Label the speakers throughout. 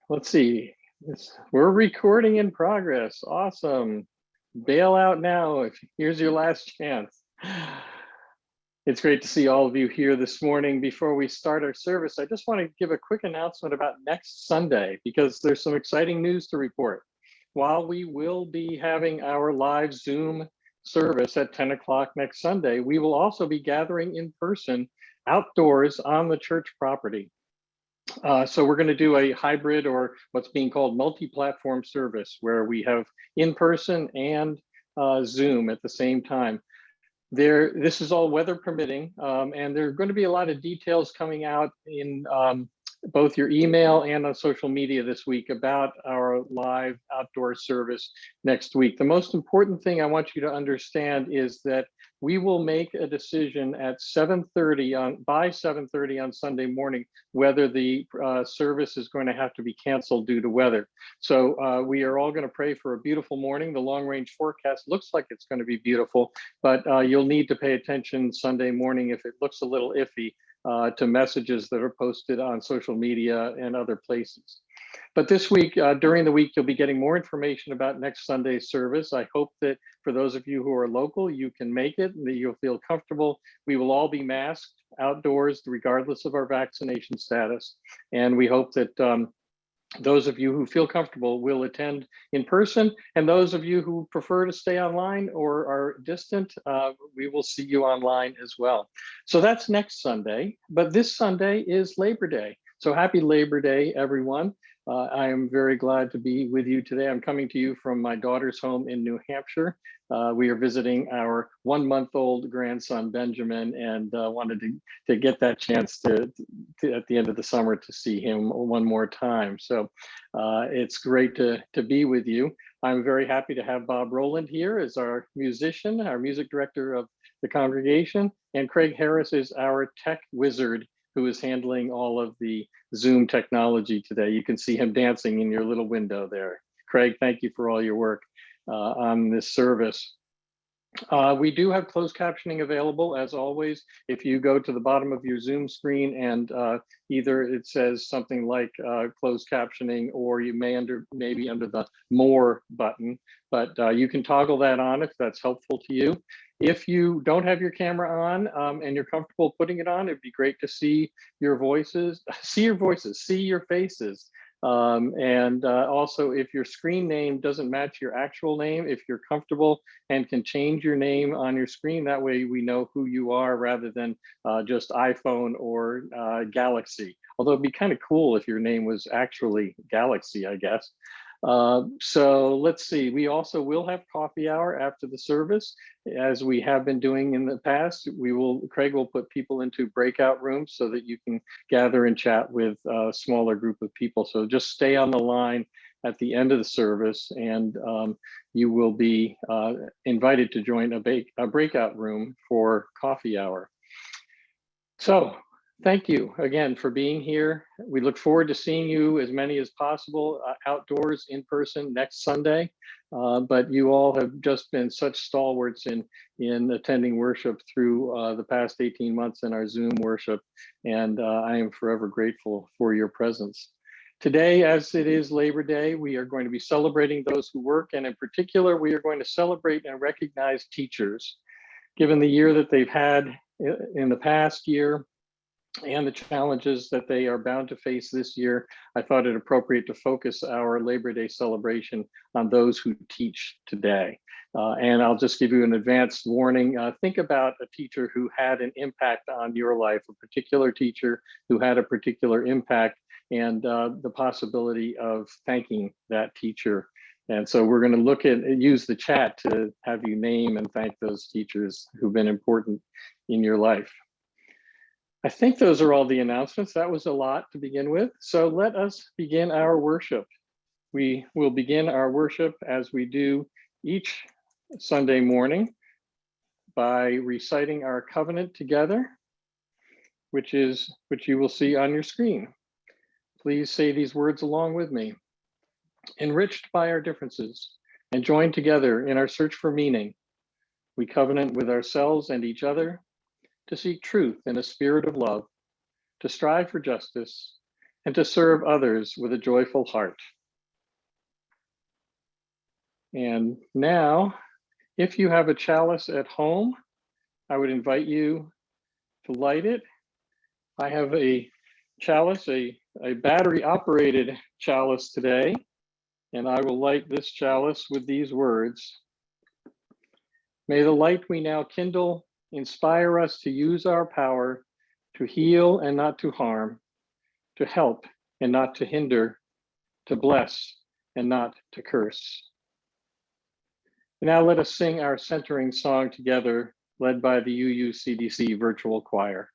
Speaker 1: Let's see. We're recording in progress. Awesome. Bail out now. Here's your last chance. It's great to see all of you here this morning. Before we start our service, I just want to give a quick announcement about next Sunday because there's some exciting news to report. While we will be having our live Zoom service at 10 o'clock next Sunday, we will also be gathering in person outdoors on the church property. So we're going to do a hybrid, or what's being called multi-platform service, where we have in-person and Zoom at the same time. This is all weather permitting, and there are going to be a lot of details coming out in both your email and on social media this week about our live outdoor service next week. The most important thing I want you to understand is that we will make a decision at by 7:30 on Sunday morning whether the service is going to have to be canceled due to weather. So we are all going to pray for a beautiful morning. The long range forecast looks like it's going to be beautiful, but you'll need to pay attention Sunday morning if it looks a little iffy to messages that are posted on social media and other places. But this week, during the week, you'll be getting more information about next Sunday's service. I hope that for those of you who are local, you can make it and that you'll feel comfortable. We will all be masked outdoors, regardless of our vaccination status. And we hope that those of you who feel comfortable will attend in person, and those of you who prefer to stay online or are distant, we will see you online as well. So that's next Sunday, but this Sunday is Labor Day. So happy Labor Day, everyone. I am very glad to be with you today. I'm coming to you from my daughter's home in New Hampshire. We are visiting our 1-month-old grandson, Benjamin, and wanted to get that chance to at the end of the summer to see him one more time. So it's great to be with you. I'm very happy to have Bob Rowland here as our musician, our music director of the congregation, and Craig Harris is our tech wizard who is handling all of the Zoom technology today. You can see him dancing in your little window there. Craig, thank you for all your work on this service. We do have closed captioning available, as always. If you go to the bottom of your Zoom screen and either it says something like closed captioning, or you maybe under the More button, but you can toggle that on if that's helpful to you. If you don't have your camera on and you're comfortable putting it on, it'd be great to see your voices, see your faces. Also, if your screen name doesn't match your actual name, if you're comfortable and can change your name on your screen, that way we know who you are rather than just iPhone or Galaxy. Although it'd be kind of cool if your name was actually Galaxy, I guess. So let's see, we also will have coffee hour after the service, as we have been doing in the past. Craig will put people into breakout rooms so that you can gather and chat with a smaller group of people. So just stay on the line at the end of the service, and you will be invited to join a breakout room for coffee hour. So thank you again for being here. We look forward to seeing you, as many as possible, outdoors in person next Sunday. But you all have just been such stalwarts in attending worship through the past 18 months in our Zoom worship. And I am forever grateful for your presence. Today, as it is Labor Day, we are going to be celebrating those who work. And in particular, we are going to celebrate and recognize teachers. Given the year that they've had in the past year, and the challenges that they are bound to face this year, I thought it appropriate to focus our Labor Day celebration on those who teach today. And I'll just give you an advanced warning. Think about a teacher who had an impact on your life, a particular teacher who had a particular impact, and the possibility of thanking that teacher. And so we're going to use the chat to have you name and thank those teachers who've been important in your life. I think those are all the announcements. That was a lot to begin with. So let us begin our worship. We will begin our worship as we do each Sunday morning by reciting our covenant together, which you will see on your screen. Please say these words along with me. Enriched by our differences and joined together in our search for meaning, we covenant with ourselves and each other to seek truth in a spirit of love, to strive for justice, and to serve others with a joyful heart. And now, if you have a chalice at home, I would invite you to light it. I have a chalice, a battery operated chalice today, and I will light this chalice with these words. May the light we now kindle inspire us to use our power to heal and not to harm, to help and not to hinder, to bless and not to curse. And now let us sing our centering song together, led by the UUCDC Virtual Choir.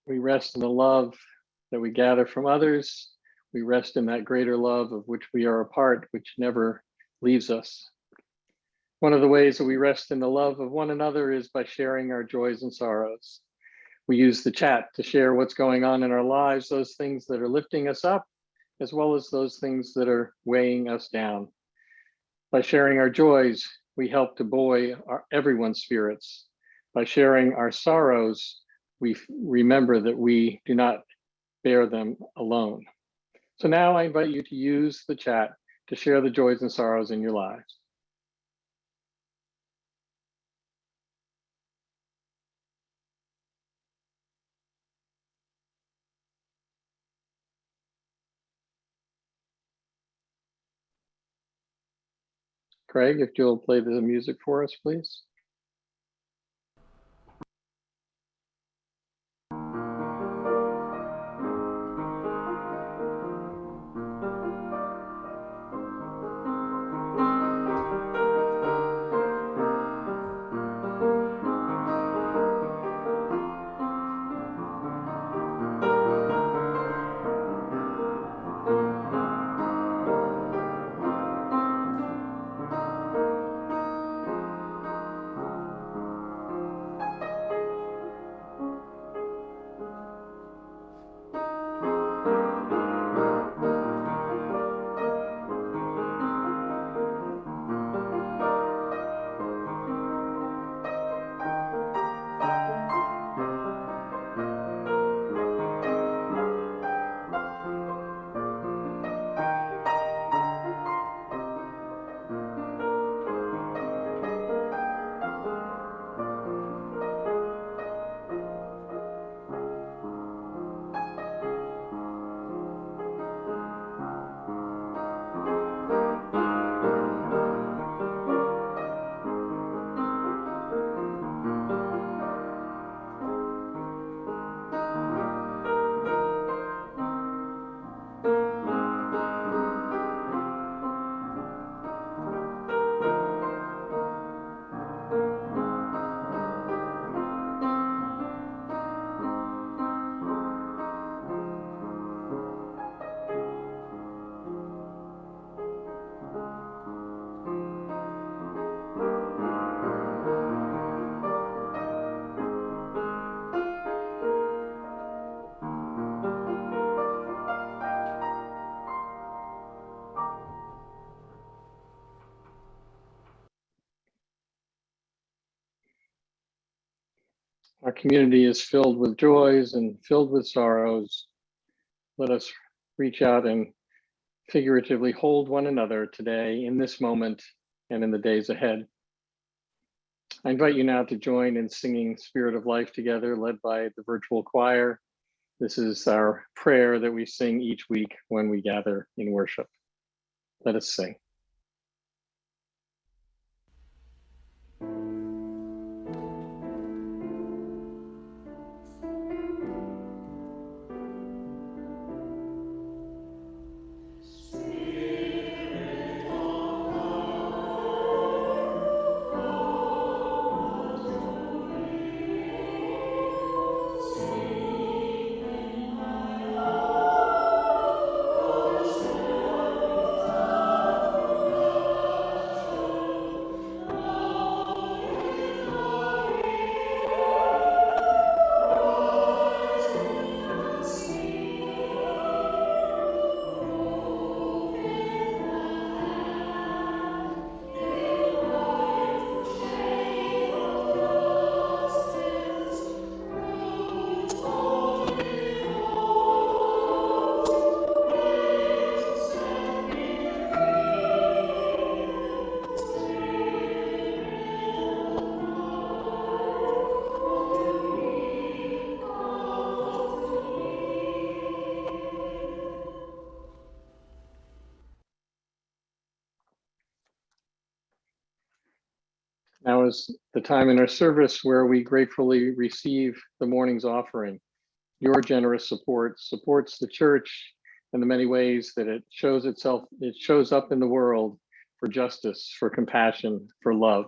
Speaker 1: We rest in the love that we gather from others. We rest in that greater love of which we are a part, which never leaves us. One of the ways that we rest in the love of one another is by sharing our joys and sorrows. We use the chat to share what's going on in our lives, those things that are lifting us up, as well as those things that are weighing us down. By sharing our joys, we help to buoy everyone's spirits. By sharing our sorrows, we remember that we do not bear them alone. So now I invite you to use the chat to share the joys and sorrows in your lives. Craig, if you'll play the music for us, please. Our community is filled with joys and filled with sorrows. Let us reach out and figuratively hold one another today in this moment and in the days ahead. I invite you now to join in singing Spirit of Life together, led by the virtual choir. This is our prayer that we sing each week when we gather in worship. Let us sing. Now is the time in our service where we gratefully receive the morning's offering. Your generous support supports the church in the many ways that it shows up in the world for justice, for compassion, for love.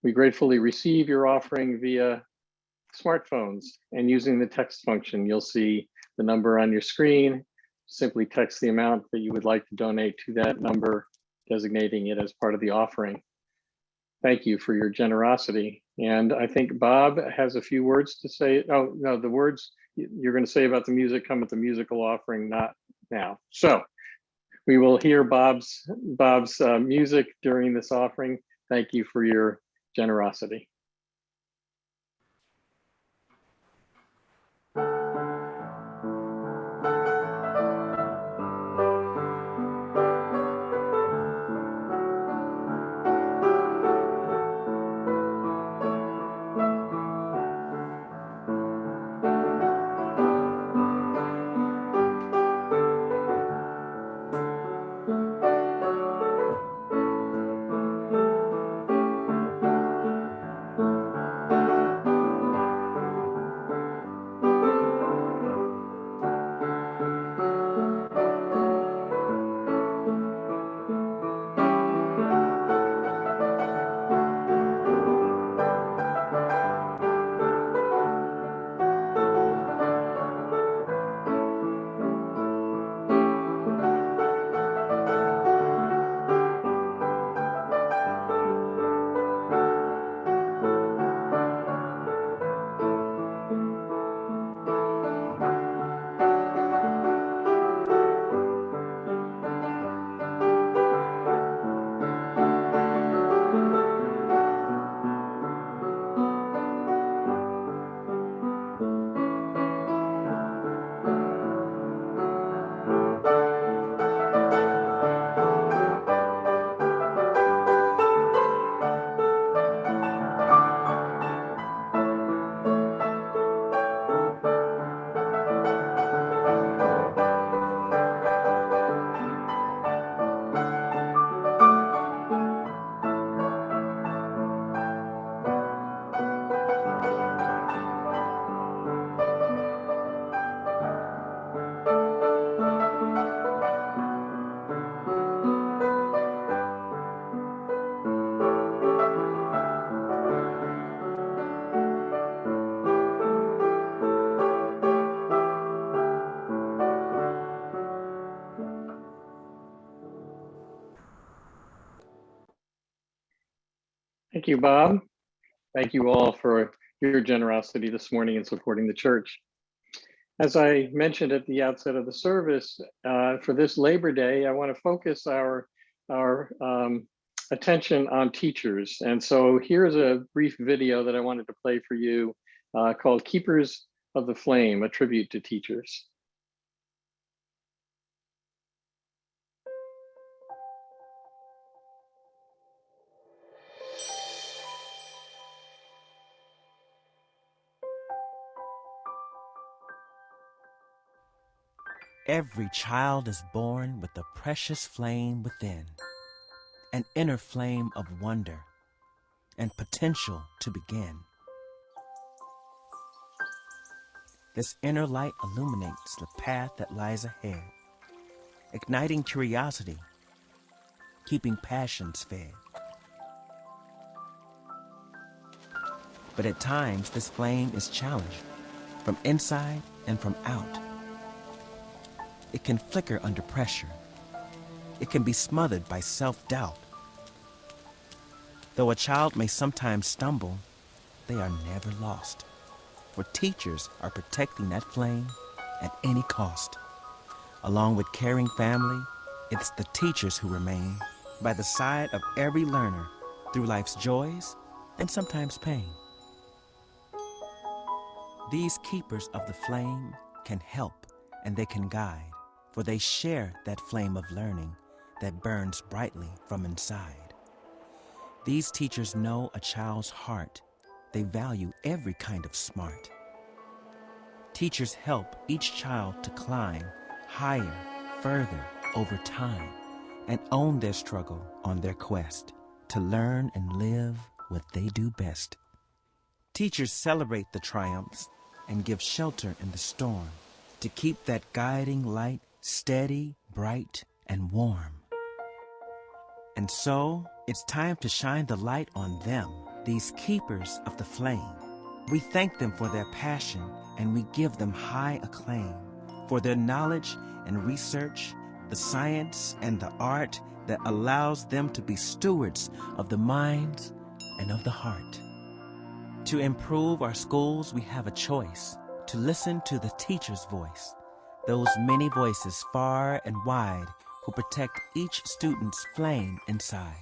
Speaker 1: We gratefully receive your offering via smartphones and using the text function. You'll see the number on your screen. Simply text the amount that you would like to donate to that number, designating it as part of the offering. Thank you for your generosity. And I think Bob has a few words to say. Oh, no, the words you're going to say about the music come at the musical offering, not now. So we will hear Bob's music during this offering. Thank you for your generosity. Thank you, Bob. Thank you all for your generosity this morning in supporting the church. As I mentioned at the outset of the service, for this Labor Day, I want to focus our attention on teachers. And so here's a brief video that I wanted to play for you called Keepers of the Flame, a tribute to teachers.
Speaker 2: Every child is born with a precious flame within, an inner flame of wonder and potential to begin. This inner light illuminates the path that lies ahead, igniting curiosity, keeping passions fed. But at times, this flame is challenged from inside and from out. It can flicker under pressure. It can be smothered by self-doubt. Though a child may sometimes stumble, they are never lost. For teachers are protecting that flame at any cost. Along with caring family, it's the teachers who remain by the side of every learner through life's joys and sometimes pain. These keepers of the flame can help and they can guide, for they share that flame of learning that burns brightly from inside. These teachers know a child's heart. They value every kind of smart. Teachers help each child to climb higher, further over time, and own their struggle on their quest to learn and live what they do best. Teachers celebrate the triumphs and give shelter in the storm to keep that guiding light steady, bright, and warm. And so, it's time to shine the light on them, these keepers of the flame. We thank them for their passion and we give them high acclaim for their knowledge and research, the science and the art that allows them to be stewards of the minds and of the heart. To improve our schools, we have a choice to listen to the teacher's voice, those many voices far and wide who protect each student's flame inside,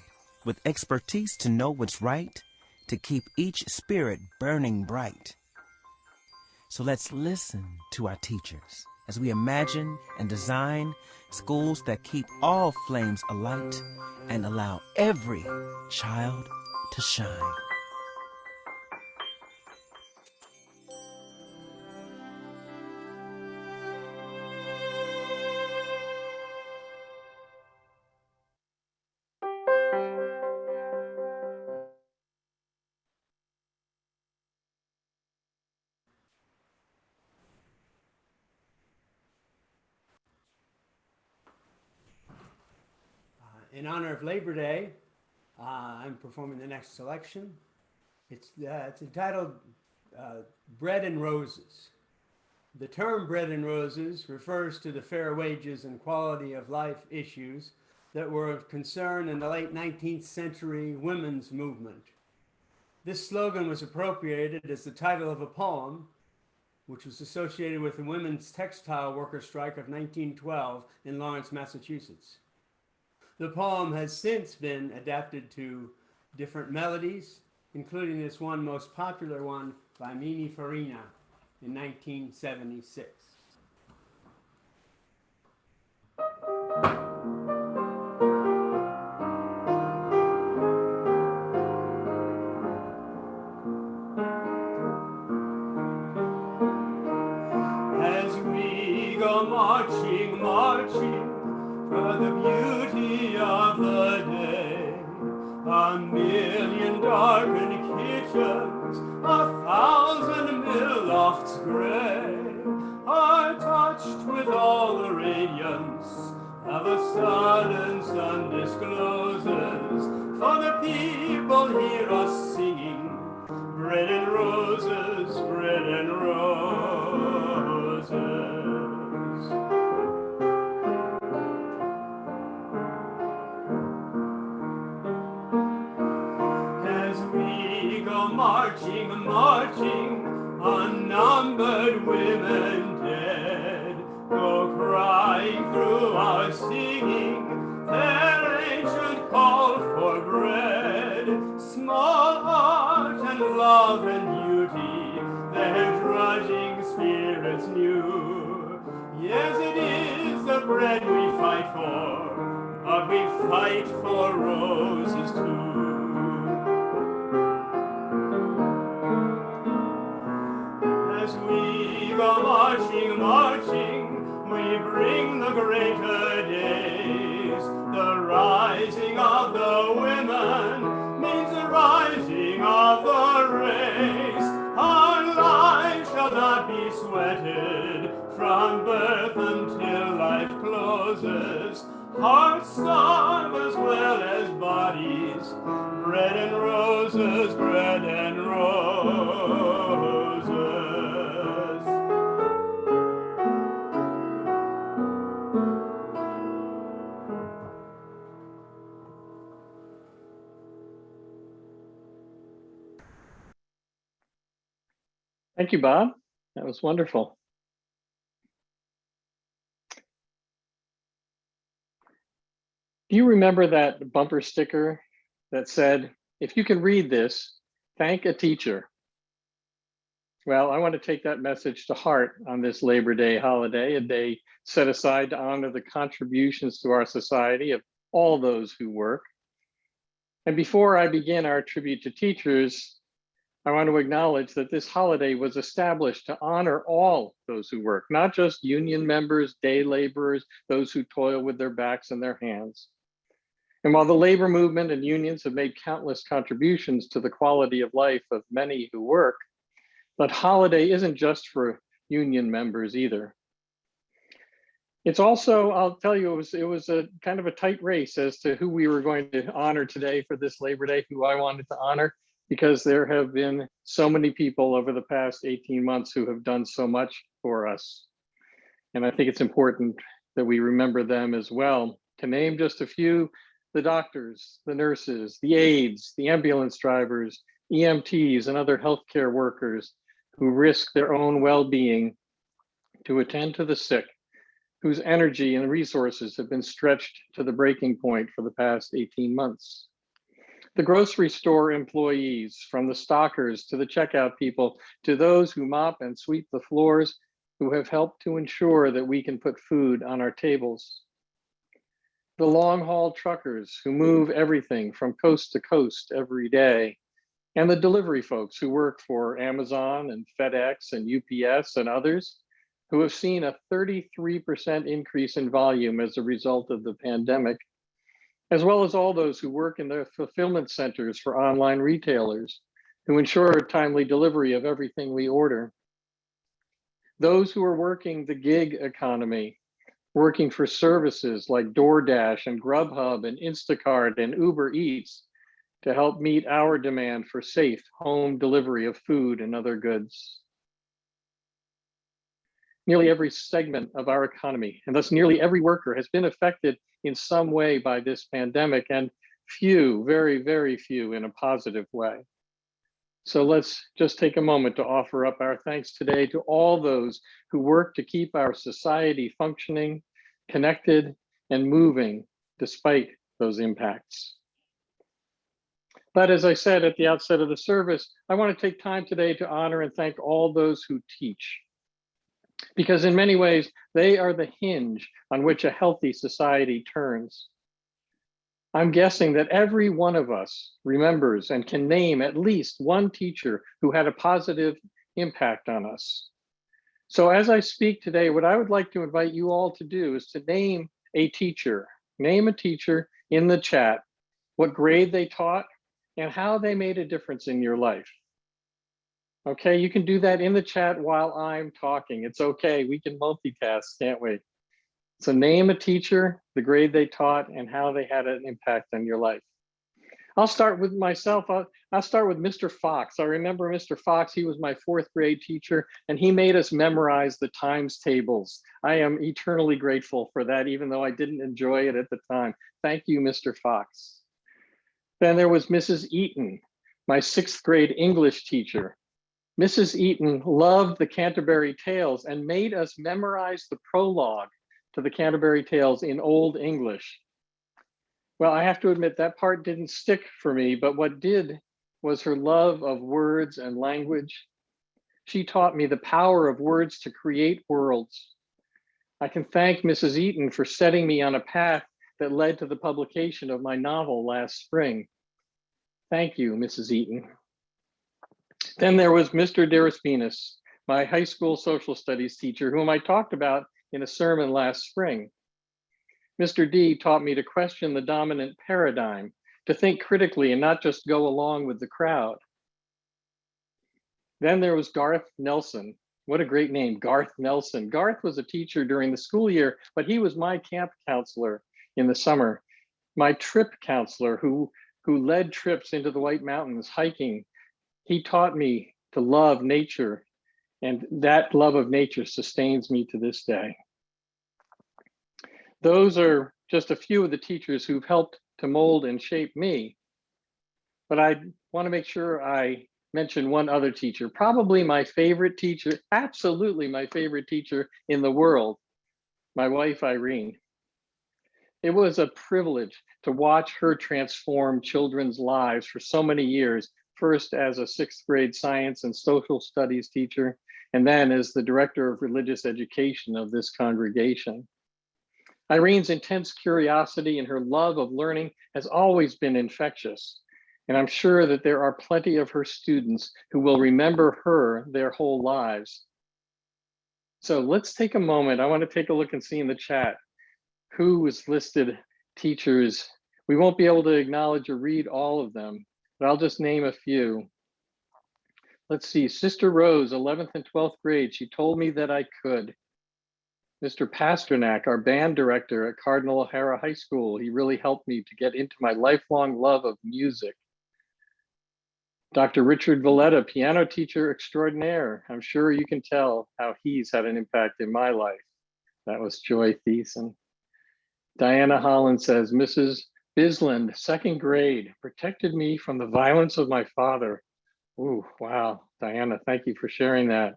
Speaker 2: with expertise to know what's right, to keep each spirit burning bright. So let's listen to our teachers as we imagine and design schools that keep all flames alight and allow every child to shine.
Speaker 3: In honor of Labor Day, I'm performing the next selection. It's entitled Bread and Roses. The term bread and roses refers to the fair wages and quality of life issues that were of concern in the late 19th century women's movement. This slogan was appropriated as the title of a poem which was associated with the women's textile worker strike of 1912 in Lawrence, Massachusetts. The poem has since been adapted to different melodies, including this one most popular one by Mimi Farina in 1976. As we go marching, marching for the beauty of the day, a million darkened kitchens, 1,000 mill lofts gray, are touched with all the radiance of a sudden sun discloses. For the people hear us singing, bread and roses, bread and roses. Marching, marching, unnumbered women dead, go crying through our singing, their ancient call for bread. Small art and love and beauty, their once knew. Yes, it is the bread we fight for, but we fight for roses too. As we go marching, marching, we bring the greater days. The rising of the women means the rising of the race. Our lives shall not be sweated from birth until life closes. Hearts starve as well as bodies. Bread and roses, bread and roses.
Speaker 1: Thank you, Bob. That was wonderful. Do you remember that bumper sticker that said, if you can read this, thank a teacher? Well, I want to take that message to heart on this Labor Day holiday, a day set aside to honor the contributions to our society of all those who work. And before I begin our tribute to teachers, I want to acknowledge that this holiday was established to honor all those who work, not just union members, day laborers, those who toil with their backs and their hands. And while the labor movement and unions have made countless contributions to the quality of life of many who work, that holiday isn't just for union members either. It's also, I'll tell you, it was a kind of a tight race as to who we were going to honor today for this Labor Day, who I wanted to honor, because there have been so many people over the past 18 months who have done so much for us. And I think it's important that we remember them as well. To name just a few, the doctors, the nurses, the aides, the ambulance drivers, EMTs, and other healthcare workers who risk their own well-being to attend to the sick, whose energy and resources have been stretched to the breaking point for the past 18 months. The grocery store employees, from the stockers to the checkout people, to those who mop and sweep the floors, who have helped to ensure that we can put food on our tables. The long haul truckers who move everything from coast to coast every day, and the delivery folks who work for Amazon and FedEx and UPS and others, who have seen a 33% increase in volume as a result of the pandemic, as well as all those who work in the fulfillment centers for online retailers, who ensure timely delivery of everything we order. Those who are working the gig economy, working for services like DoorDash and Grubhub and Instacart and Uber Eats to help meet our demand for safe home delivery of food and other goods. Nearly every segment of our economy, and thus nearly every worker, has been affected in some way by this pandemic, and few, very, very few, in a positive way. So let's just take a moment to offer up our thanks today to all those who work to keep our society functioning, connected, and moving despite those impacts. But as I said at the outset of the service, I want to take time today to honor and thank all those who teach, because in many ways, they are the hinge on which a healthy society turns. I'm guessing that every one of us remembers and can name at least one teacher who had a positive impact on us. So as I speak today, what I would like to invite you all to do is to name a teacher. Name a teacher in the chat, what grade they taught, and how they made a difference in your life. Okay, you can do that in the chat while I'm talking. It's okay, we can multitask, can't we? So name a teacher, the grade they taught, and how they had an impact on your life. I'll start with myself. I'll start with Mr. Fox. I remember Mr. Fox, he was my 4th grade teacher, and he made us memorize the times tables. I am eternally grateful for that, even though I didn't enjoy it at the time. Thank you, Mr. Fox. Then there was Mrs. Eaton, my 6th grade English teacher. Mrs. Eaton loved the Canterbury Tales and made us memorize the prologue to the Canterbury Tales in Old English. Well, I have to admit that part didn't stick for me, but what did was her love of words and language. She taught me the power of words to create worlds. I can thank Mrs. Eaton for setting me on a path that led to the publication of my novel last spring. Thank you, Mrs. Eaton. Then there was Mr. Deraspinas, my high school social studies teacher, whom I talked about in a sermon last spring. Mr. D taught me to question the dominant paradigm, to think critically and not just go along with the crowd. Then there was Garth Nelson. What a great name, Garth Nelson. Garth was a teacher during the school year, but he was my camp counselor in the summer, my trip counselor who led trips into the White Mountains hiking. He taught me to love nature, and that love of nature sustains me to this day. Those are just a few of the teachers who've helped to mold and shape me. But I want to make sure I mention one other teacher, probably my favorite teacher, absolutely my favorite teacher in the world, my wife, Irene. It was a privilege to watch her transform children's lives for so many years, first as a sixth grade science and social studies teacher, and then as the director of religious education of this congregation. Irene's intense curiosity and her love of learning has always been infectious. And I'm sure that there are plenty of her students who will remember her their whole lives. So let's take a moment. I want to take a look and see in the chat who was listed teachers. We won't be able to acknowledge or read all of them, but I'll just name a few. Let's see, Sister Rose, 11th and 12th grade. She told me that I could. Mr. Pasternak, our band director at Cardinal O'Hara High School. He really helped me to get into my lifelong love of music. Dr. Richard Valletta, piano teacher extraordinaire. I'm sure you can tell how he's had an impact in my life. That was Joy Thiessen. Diana Holland says, Mrs. Bisland, second grade, protected me from the violence of my father. Ooh, wow. Diana, thank you for sharing that.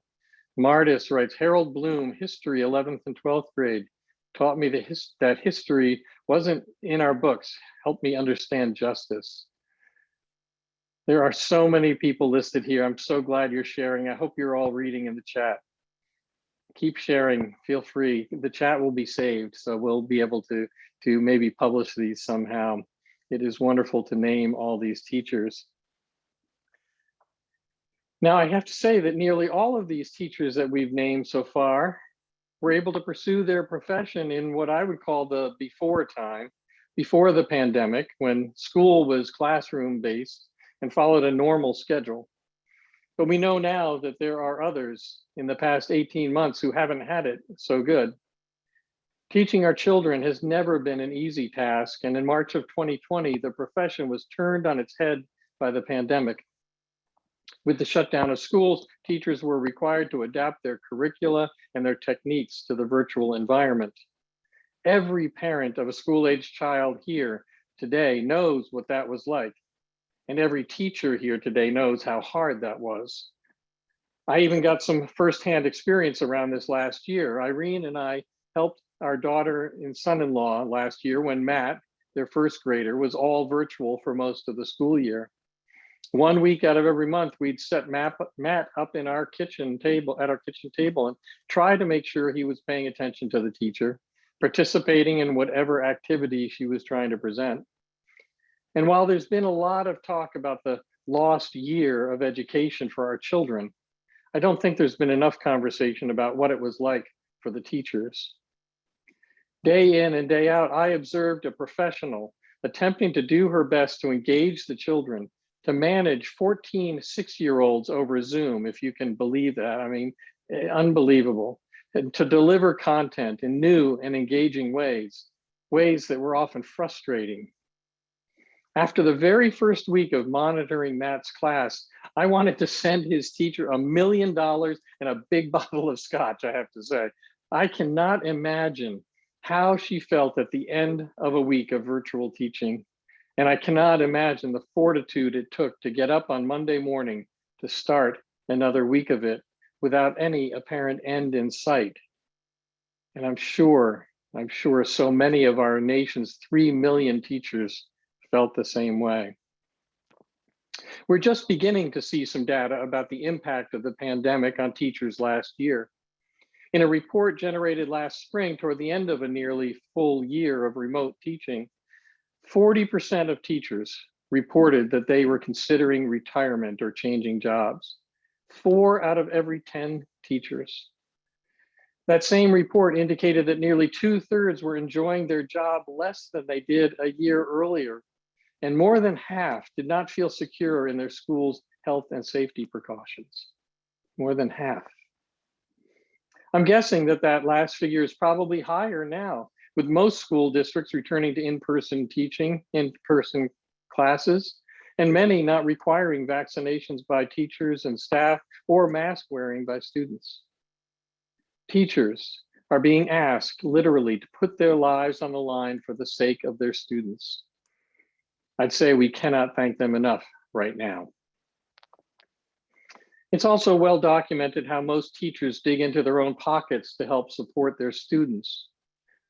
Speaker 1: Martis writes, Harold Bloom, history, 11th and 12th grade, taught me that history wasn't in our books, helped me understand justice. There are so many people listed here. I'm so glad you're sharing. I hope you're all reading in the chat. Keep sharing, feel free. The chat will be saved, so we'll be able to maybe publish these somehow. It is wonderful to name all these teachers. Now, I have to say that nearly all of these teachers that we've named so far were able to pursue their profession in what I would call the before time, before the pandemic, when school was classroom-based and followed a normal schedule. But we know now that there are others in the past 18 months who haven't had it so good. Teaching our children has never been an easy task, and in March of 2020, the profession was turned on its head by the pandemic. With the shutdown of schools, teachers were required to adapt their curricula and their techniques to the virtual environment. Every parent of a school-aged child here today knows what that was like. And every teacher here today knows how hard that was. I even got some firsthand experience around this last year. Irene and I helped our daughter and son-in-law last year when Matt, their first grader, was all virtual for most of the school year. 1 week out of every month, we'd set Matt up in our kitchen table, and try to make sure he was paying attention to the teacher, participating in whatever activity she was trying to present. And while there's been a lot of talk about the lost year of education for our children, I don't think there's been enough conversation about what it was like for the teachers. Day in and day out, I observed a professional attempting to do her best to engage the children, to manage 14 6-year-olds over Zoom, if you can believe that. I mean, unbelievable. And to deliver content in new and engaging ways that were often frustrating. After the very first week of monitoring Matt's class, I wanted to send his teacher $1 million and a big bottle of scotch, I have to say. I cannot imagine how she felt at the end of a week of virtual teaching. And I cannot imagine the fortitude it took to get up on Monday morning to start another week of it without any apparent end in sight. And I'm sure so many of our nation's 3 million teachers felt the same way. We're just beginning to see some data about the impact of the pandemic on teachers last year. In a report generated last spring toward the end of a nearly full year of remote teaching, 40% of teachers reported that they were considering retirement or changing jobs. 4 out of every 10 teachers. That same report indicated that nearly 2/3 were enjoying their job less than they did a year earlier, and more than half did not feel secure in their school's health and safety precautions. More than half. I'm guessing that that last figure is probably higher now, with most school districts returning to in-person teaching, in-person classes, and many not requiring vaccinations by teachers and staff or mask wearing by students. Teachers are being asked literally to put their lives on the line for the sake of their students. I'd say we cannot thank them enough right now. It's also well documented how most teachers dig into their own pockets to help support their students.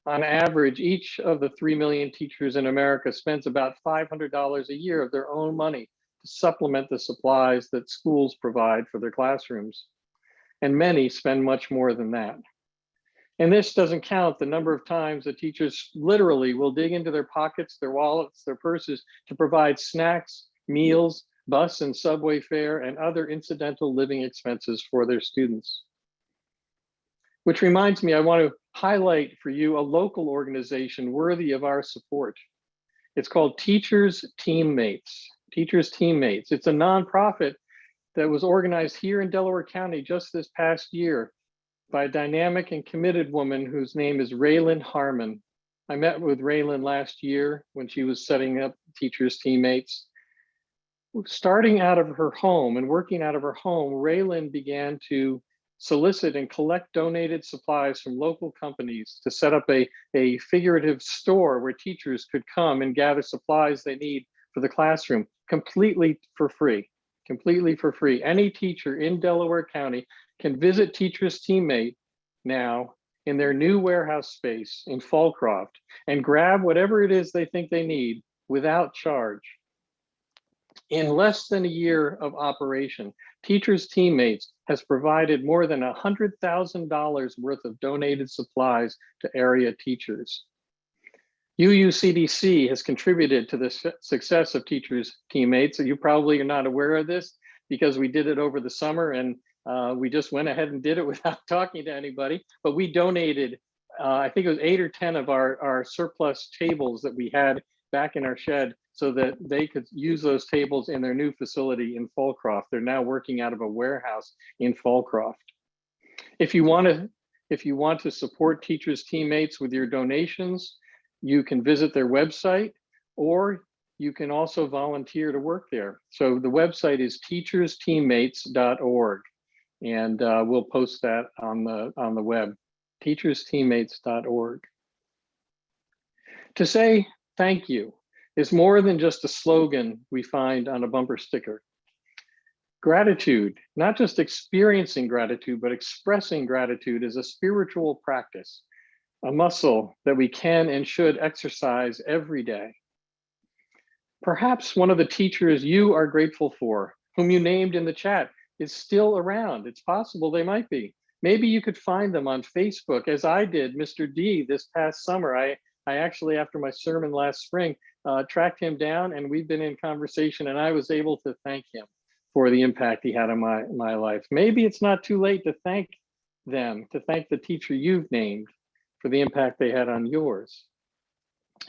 Speaker 1: On average, each of the 3 million teachers in America spends about $500 a year of their own money to supplement the supplies that schools provide for their classrooms. And many spend much more than that. And this doesn't count the number of times that teachers literally will dig into their pockets, their wallets, their purses to provide snacks, meals, bus and subway fare, and other incidental living expenses for their students. Which reminds me, I want to highlight for you a local organization worthy of our support. It's called Teachers Teammates. Teachers Teammates. It's a nonprofit that was organized here in Delaware County just this past year by a dynamic and committed woman whose name is Raylan Harmon. I met with Raylan last year when she was setting up Teachers Teammates. Starting out of her home and working out of her home, Raylan began to solicit and collect donated supplies from local companies to set up a figurative store where teachers could come and gather supplies they need for the classroom completely for free. Completely for free. Any teacher in Delaware County can visit Teachers Teammate now in their new warehouse space in Fallcroft and grab whatever it is they think they need without charge. In less than a year of operation, Teachers Teammates has provided more than $100,000 worth of donated supplies to area teachers. UUCDC has contributed to the success of Teachers Teammates. So you probably are not aware of this because we did it over the summer and we just went ahead and did it without talking to anybody. But we donated, I think it was 8 or 10 of our surplus tables that we had back in our shed so that they could use those tables in their new facility in Fallcroft. They're now working out of a warehouse in Fallcroft. If you want to support Teachers Teammates with your donations, you can visit their website, or you can also volunteer to work there. So the website is teachersteammates.org, and we'll post that on the web, teachersteammates.org. To say thank you is more than just a slogan we find on a bumper sticker. Gratitude, not just experiencing gratitude, but expressing gratitude is a spiritual practice, a muscle that we can and should exercise every day. Perhaps one of the teachers you are grateful for, whom you named in the chat, is still around. It's possible they might be. Maybe you could find them on Facebook, as I did Mr. D this past summer. I actually, after my sermon last spring, tracked him down, and we've been in conversation, and I was able to thank him for the impact he had on my life. Maybe it's not too late to thank them, to thank the teacher you've named for the impact they had on yours.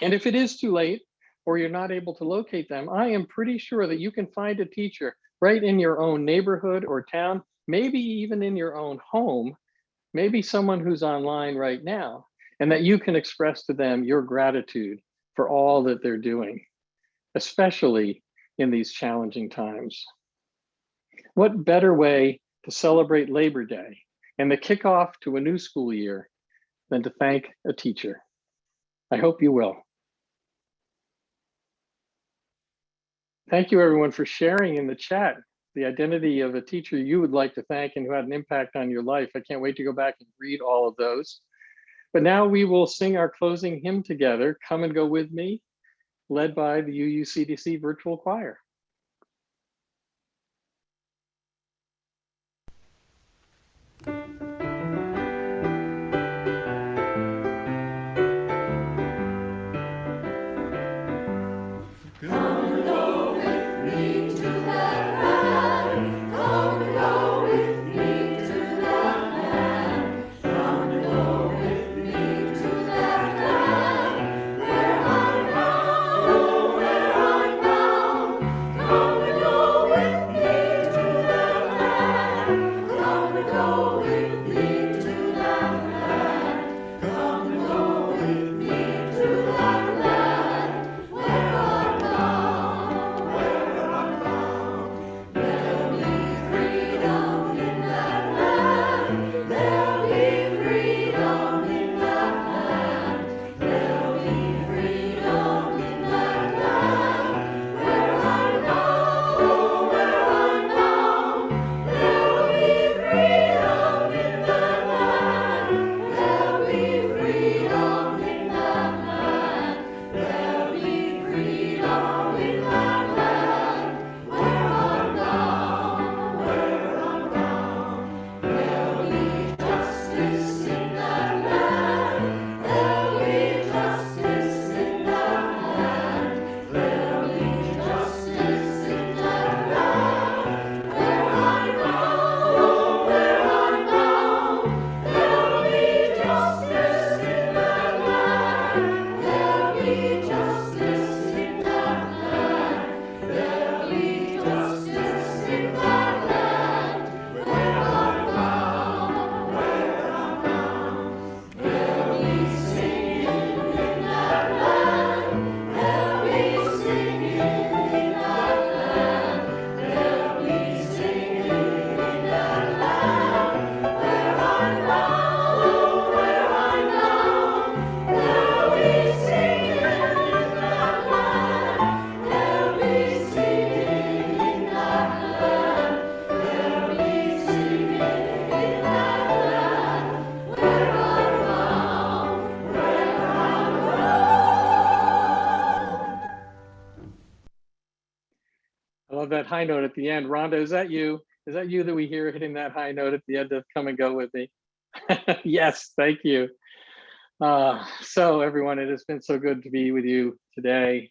Speaker 1: And if it is too late, or you're not able to locate them, I am pretty sure that you can find a teacher right in your own neighborhood or town, maybe even in your own home, maybe someone who's online right now, and that you can express to them your gratitude for all that they're doing, especially in these challenging times. What better way to celebrate Labor Day and the kickoff to a new school year than to thank a teacher? I hope you will. Thank you, everyone, for sharing in the chat the identity of a teacher you would like to thank and who had an impact on your life. I can't wait to go back and read all of those. But now we will sing our closing hymn together, Come and Go With Me, led by the UUCDC Virtual Choir. I love that high note at the end. Rhonda, is that you? Is that you that we hear hitting that high note at the end of Come and Go With Me? Yes, thank you. So everyone, it has been so good to be with you today.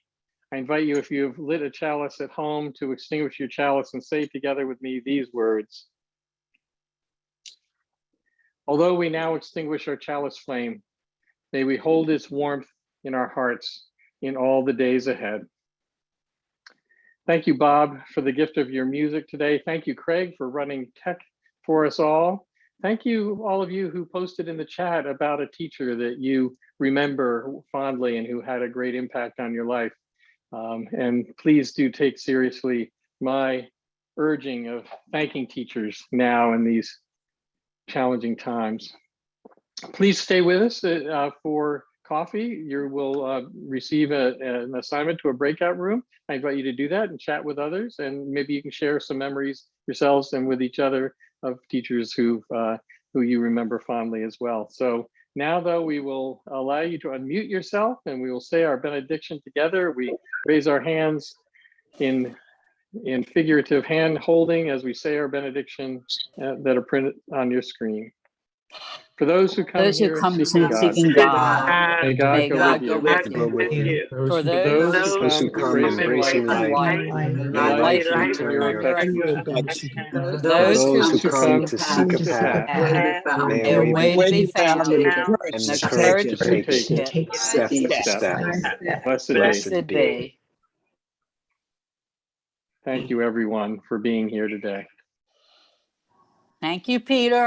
Speaker 1: I invite you, if you've lit a chalice at home, to extinguish your chalice and say together with me these words. Although we now extinguish our chalice flame, may we hold its warmth in our hearts in all the days ahead. Thank you, Bob, for the gift of your music today. Thank you, Craig, for running tech for us all. Thank you, all of you who posted in the chat about a teacher that you remember fondly and who had a great impact on your life. And please do take seriously my urging of thanking teachers now in these challenging times. Please stay with us for coffee. You will receive an assignment to a breakout room. I invite you to do that and chat with others, and maybe you can share some memories yourselves and with each other of teachers who you remember fondly as well. So now, though, we will allow you to unmute yourself and we will say our benediction together. We raise our hands in figurative hand holding as we say our benediction that are printed on your screen. For those who come here seeking God, may God go with you.
Speaker 4: For
Speaker 1: those who come embracing light,
Speaker 4: light,
Speaker 1: light
Speaker 4: light,
Speaker 1: in your affection.
Speaker 4: those
Speaker 1: who come to seek a path,
Speaker 4: may a way be found and
Speaker 1: and the courage to take step. Blessed be. Thank you, everyone, for being here today.
Speaker 4: Thank you, Peter.